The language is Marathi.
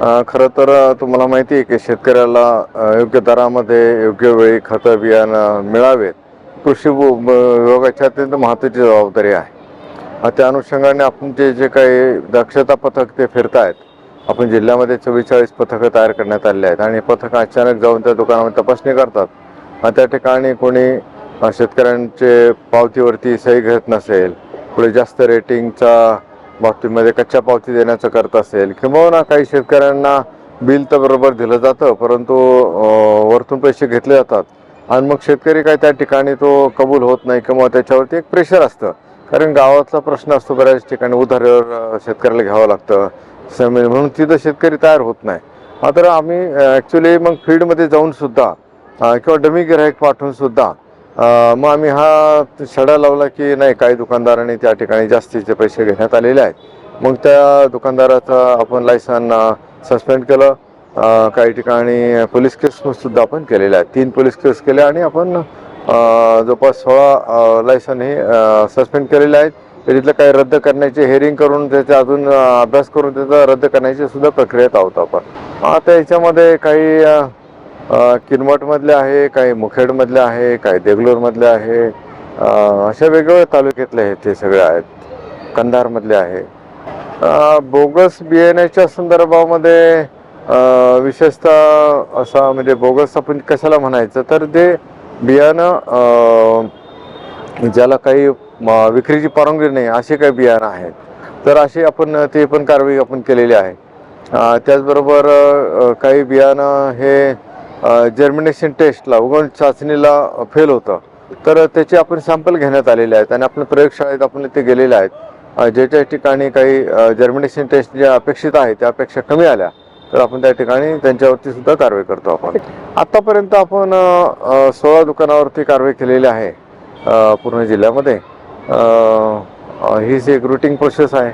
खरं तर तुम्हाला माहिती आहे की शेतकऱ्याला योग्य दरामध्ये योग्य वेळी खतं बियाणं मिळावेत. कृषी विभागाची अत्यंत महत्त्वाची जबाबदारी आहे. त्या अनुषंगाने आपण जे काही दक्षता पथक ते फिरतायत. आपण जिल्ह्यामध्ये 44 पथकं तयार करण्यात आले आहेत आणि पथकं अचानक जाऊन त्या दुकानामध्ये तपासणी करतात. त्या ठिकाणी कोणी शेतकऱ्यांचे पावतीवरती सही घेत नसेल, पुढे जास्त रेटिंगचा बाबतीमध्ये कच्च्या पावती देण्याचं करत असेल, किंवा काही शेतकऱ्यांना बिल तर बरोबर दिलं जातं, परंतु वरतून पैसे घेतले जातात आणि मग शेतकरी काय त्या ठिकाणी तो कबूल होत नाही, किंवा त्याच्यावरती एक प्रेशर असतं. कारण गावातला प्रश्न असतो, बऱ्याच ठिकाणी उधारीवर शेतकऱ्याला घ्यावं लागतं म्हणून तिथं शेतकरी तयार होत नाही. मात्र आम्ही ॲक्च्युली मग फील्डमध्ये जाऊन सुद्धा किंवा डमी गिराईक पाठवून सुद्धा मग आम्ही हा छडा लावला की नाही, काही दुकानदारांनी त्या ठिकाणी जास्तीचे पैसे घेण्यात आलेले आहेत. मग त्या दुकानदाराचं आपण लायसन सस्पेंड केलं. काही ठिकाणी पोलीस केस सुद्धा आपण केलेल्या आहेत. 3 पोलीस केस केल्या आणि आपण जवळपास 16 लायसन हे सस्पेंड केलेले आहेत. त्याच्यातलं काही रद्द करण्याचे हेअरिंग करून त्याचा अजून अभ्यास करून त्याचा रद्द करण्याची सुद्धा प्रक्रियेत आहोत आपण. आता याच्यामध्ये काही किनवटमधले आहे, काही मुखेडमधले आहे, काही देगलूरमधले आहे, अशा वेगवेगळ्या तालुक्यातले आहेत, ते सगळे आहेत. कंधारमधले आहे. बोगस बियाण्याच्या संदर्भामध्ये विशेषतः असा म्हणजे बोगस आपण कशाला म्हणायचं, तर ते बियाणं ज्याला काही विक्रीची परवानगी नाही असे काही बियाणं आहेत, तर अशी आपण ते पण कारवाई आपण केलेली आहे. त्याचबरोबर काही बियाणं हे जर्मिनेशन टेस्टला उगवण चाचणीला फेल होतं, तर त्याचे आपण सॅम्पल घेण्यात आलेले आहेत आणि आपल्या प्रयोगशाळेत आपण ते गेलेले आहेत. ज्या ठिकाणी काही जर्मिनेशन टेस्ट ज्या अपेक्षित आहे त्यापेक्षा कमी आल्या, तर आपण त्या ठिकाणी त्यांच्यावरती सुद्धा कारवाई करतो. आपण आतापर्यंत आपण 16 दुकानावरती कारवाई केलेली आहे पूर्ण जिल्ह्यामध्ये. हीच एक रुटीन प्रोसेस आहे.